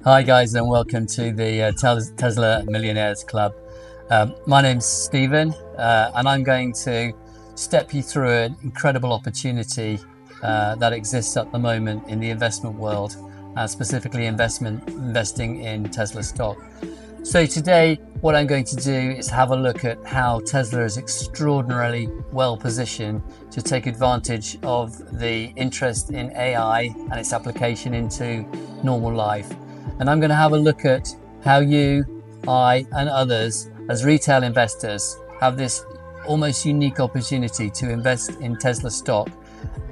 Hi guys, and welcome to the Tesla Millionaires Club. My name's Stephen, and I'm going to step you through an incredible opportunity that exists at the moment in the investment world, specifically investing in Tesla stock. So today, what I'm going to do is have a look at how Tesla is extraordinarily well positioned to take advantage of the interest in AI and its application into normal life. And I'm going to have a look at how you, I, and others as retail investors have this almost unique opportunity to invest in Tesla stock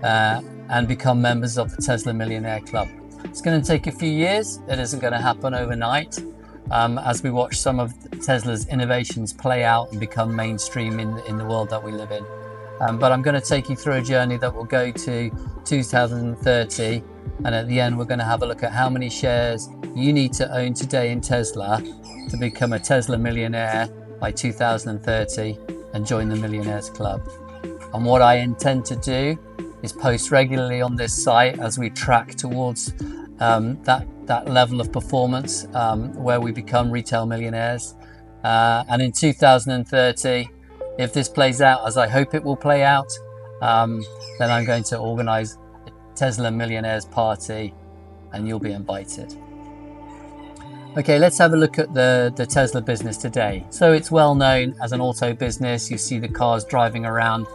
and become members of the Tesla Millionaire Club. It's going to take a few years. It isn't going to happen overnight. As we watch some of Tesla's innovations play out and become mainstream in the world that we live in. But I'm going to take you through a journey that will go to 2030, and at the end we're going to have a look at how many shares you need to own today in Tesla to become a Tesla millionaire by 2030 and join the Millionaires Club. And what I intend to do is post regularly on this site as we track towards that level of performance where we become retail millionaires. And in 2030, if this plays out as I hope it will play out, then I'm going to organize a Tesla Millionaires party and you'll be invited. Okay, let's have a look at the Tesla business today. So it's well known as an auto business. You see the cars driving around.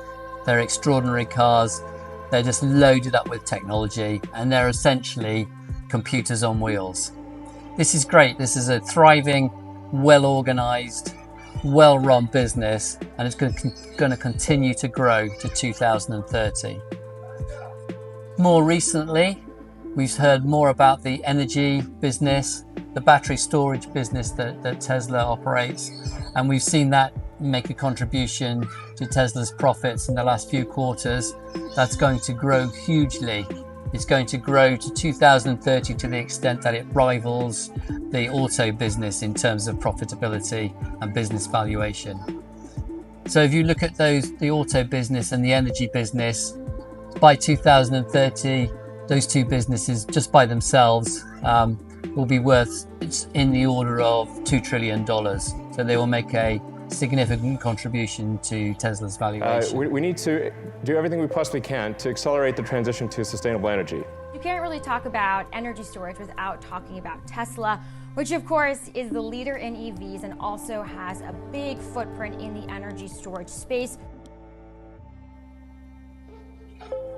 They're extraordinary cars. They're just loaded up with technology, and they're essentially computers on wheels. This is great. This is a thriving, well-organized, well-run business, and it's going to continue to grow to 2030. More recently, we've heard more about the energy business, the battery storage business that Tesla operates, and we've seen that make a contribution to Tesla's profits in the last few quarters. That's going to grow hugely. It's going to grow to 2030 to the extent that it rivals the auto business in terms of profitability and business valuation. So if you look at the auto business and the energy business, by 2030, those two businesses just by themselves will be worth in the order of $2 trillion. So they will make a significant contribution to Tesla's valuation. We need to do everything we possibly can to accelerate the transition to sustainable energy. You can't really talk about energy storage without talking about Tesla, which of course is the leader in EVs and also has a big footprint in the energy storage space.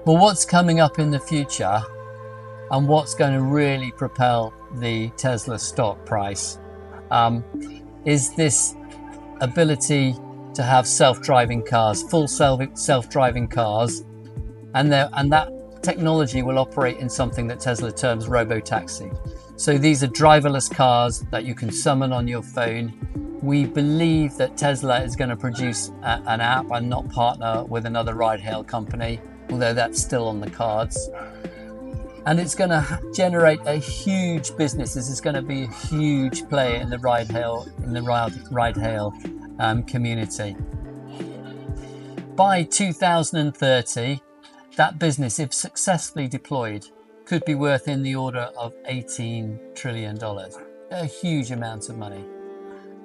Well, what's coming up in the future and what's going to really propel the Tesla stock price is this ability to have self-driving cars, full self-driving cars, and that technology will operate in something that Tesla terms Robotaxi. So these are driverless cars that you can summon on your phone. We believe that Tesla is going to produce an app and not partner with another ride-hail company, although that's still on the cards. And it's going to generate a huge business. This is going to be a huge player in the ride-hail community. By 2030, that business, if successfully deployed, could be worth in the order of $18 trillion. A huge amount of money.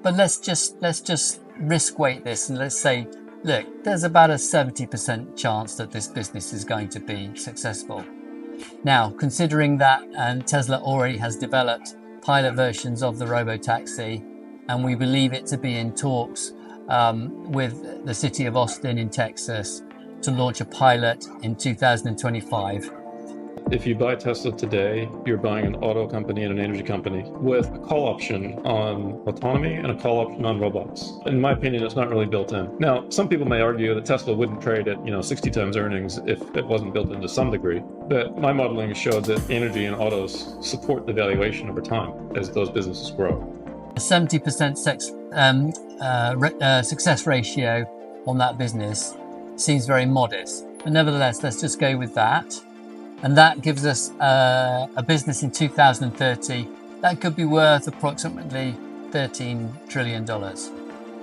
But let's just risk weight this and let's say, look, there's about a 70% chance that this business is going to be successful. Now, considering that Tesla already has developed pilot versions of the Robotaxi, and we believe it to be in talks with the city of Austin in Texas to launch a pilot in 2025. If you buy Tesla today, you're buying an auto company and an energy company with a call option on autonomy and a call option on robots. In my opinion, it's not really built in. Now, some people may argue that Tesla wouldn't trade at 60 times earnings if it wasn't built in to some degree. But my modeling showed that energy and autos support the valuation over time as those businesses grow. A 70% success ratio on that business seems very modest. But nevertheless, let's just go with that. And that gives us a business in 2030 that could be worth approximately $13 trillion.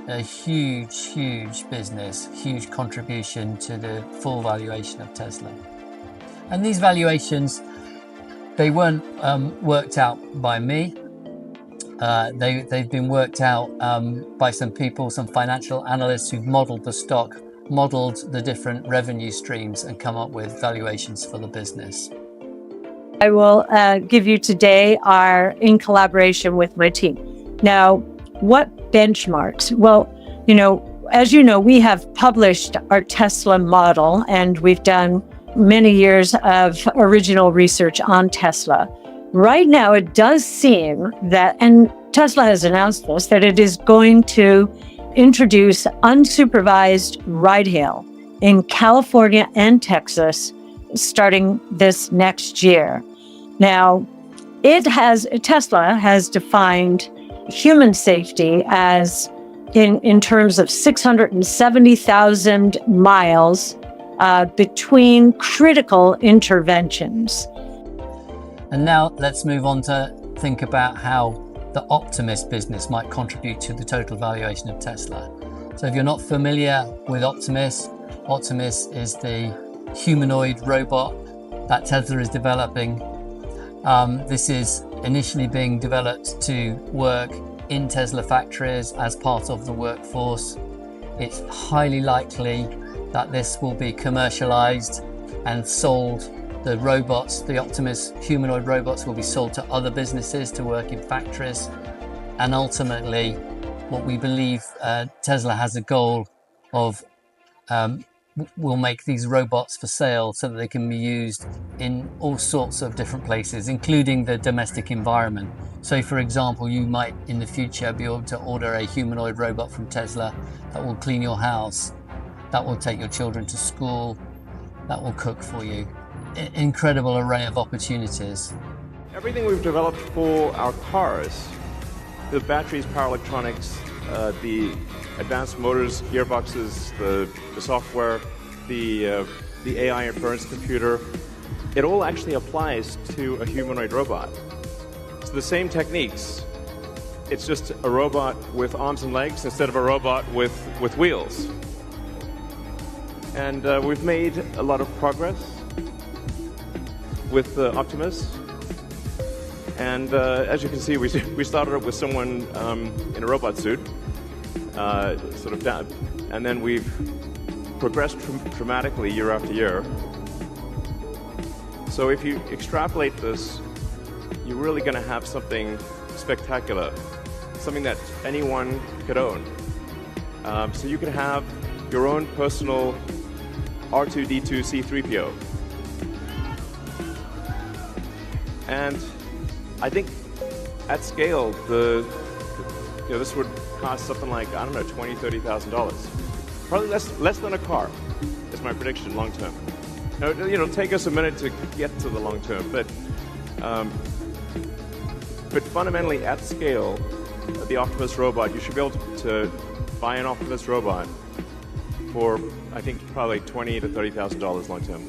A huge, huge business, huge contribution to the full valuation of Tesla. And these valuations, they weren't worked out by me. They've been worked out by some people, some financial analysts who've modeled the stock, modeled the different revenue streams, and come up with valuations for the business. I will give you today are in collaboration with my team. Now, what benchmarks? Well, as you know, we have published our Tesla model, and we've done many years of original research on Tesla. Right now, it does seem that, and Tesla has announced this, that it is going to introduce unsupervised ride-hail in California and Texas starting this next year. Now, Tesla has defined human safety as in terms of 670,000 miles between critical interventions. And now let's move on to think about how the Optimus business might contribute to the total valuation of Tesla. So if you're not familiar with Optimus, Optimus is the humanoid robot that Tesla is developing. This is initially being developed to work in Tesla factories as part of the workforce. It's highly likely that this will be commercialized and sold. The robots, the Optimus humanoid robots, will be sold to other businesses to work in factories. And ultimately, what we believe Tesla has a goal of will make these robots for sale so that they can be used in all sorts of different places, including the domestic environment. So for example, you might in the future be able to order a humanoid robot from Tesla that will clean your house, that will take your children to school, that will cook for you. Incredible array of opportunities. Everything we've developed for our cars, the batteries, power electronics, the advanced motors, gearboxes, the software, the AI inference computer, it all actually applies to a humanoid robot. It's the same techniques. It's just a robot with arms and legs instead of a robot with wheels. And we've made a lot of progress with Optimus. And as you can see, we started up with someone in a robot suit, sort of down, and then we've progressed dramatically year after year. So if you extrapolate this, you're really going to have something spectacular, something that anyone could own. So you could have your own personal R2-D2 C-3PO. And I think at scale, this would cost something like, I don't know, $20,000, $30,000. Probably less than a car, is my prediction long term. Now, it'll take us a minute to get to the long term, but fundamentally at scale, the Optimus robot, you should be able to buy an Optimus robot for, I think, probably $20,000 to $30,000 long term.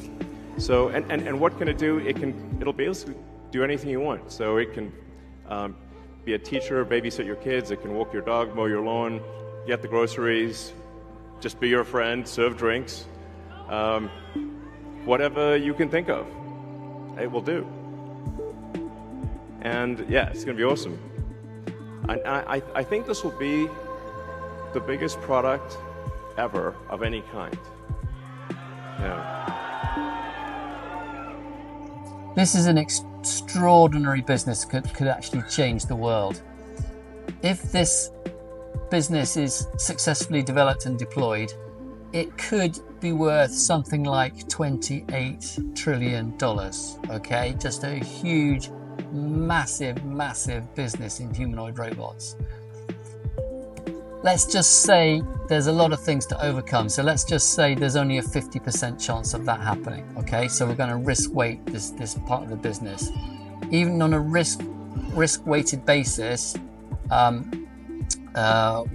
So, and what can it do? It'll be able to do anything you want. So it can be a teacher, babysit your kids, it can walk your dog, mow your lawn, get the groceries, just be your friend, serve drinks. Whatever you can think of, it will do. And yeah, it's going to be awesome. I think this will be the biggest product ever of any kind. Yeah. This is an extraordinary business, could actually change the world. If this business is successfully developed and deployed, it could be worth something like $28 trillion, okay? Just a huge, massive, massive business in humanoid robots. Let's just say there's a lot of things to overcome. So let's just say there's only a 50% chance of that happening, okay? So we're going to risk weight this part of the business. Even on a risk-weighted basis,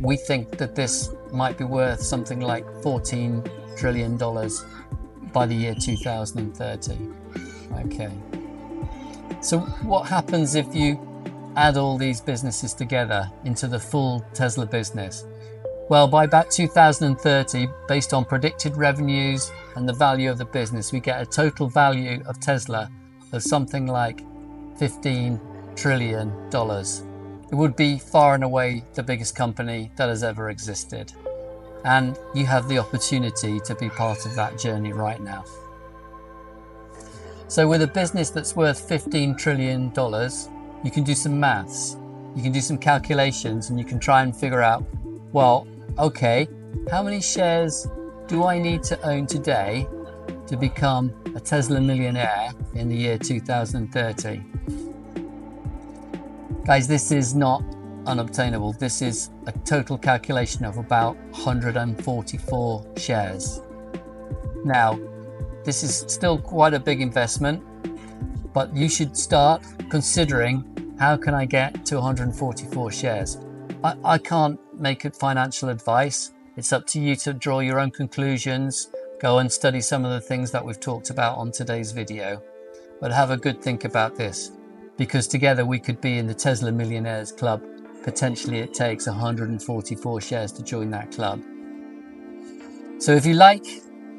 we think that this might be worth something like $14 trillion by the year 2030. Okay. So what happens if you add all these businesses together into the full Tesla business? Well, by about 2030, based on predicted revenues and the value of the business, we get a total value of Tesla of something like $15 trillion. It would be far and away the biggest company that has ever existed. And you have the opportunity to be part of that journey right now. So with a business that's worth $15 trillion, you can do some maths, you can do some calculations, and you can try and figure out, well, okay, how many shares do I need to own today to become a Tesla millionaire in the year 2030? Guys, this is not unobtainable. This is a total calculation of about 144 shares. Now, this is still quite a big investment, but you should start considering, how can I get to 144 shares? I can't make it financial advice. It's up to you to draw your own conclusions, go and study some of the things that we've talked about on today's video. But have a good think about this, because together we could be in the Tesla Millionaires Club. Potentially it takes 144 shares to join that club. So if you like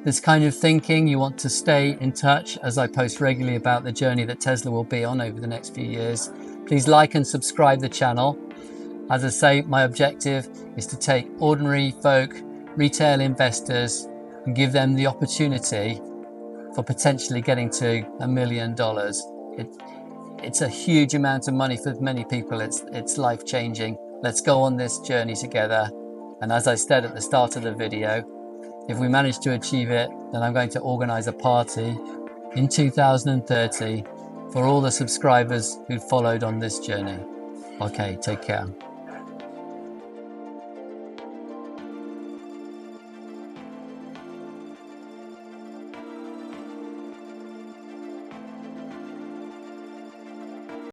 this kind of thinking, you want to stay in touch as I post regularly about the journey that Tesla will be on over the next few years, please like and subscribe the channel. As I say, my objective is to take ordinary folk, retail investors, and give them the opportunity for potentially getting to $1 million. It's a huge amount of money for many people. It's life-changing. Let's go on this journey together. And as I said at the start of the video, if we manage to achieve it, then I'm going to organize a party in 2030 for all the subscribers who followed on this journey. Okay, take care.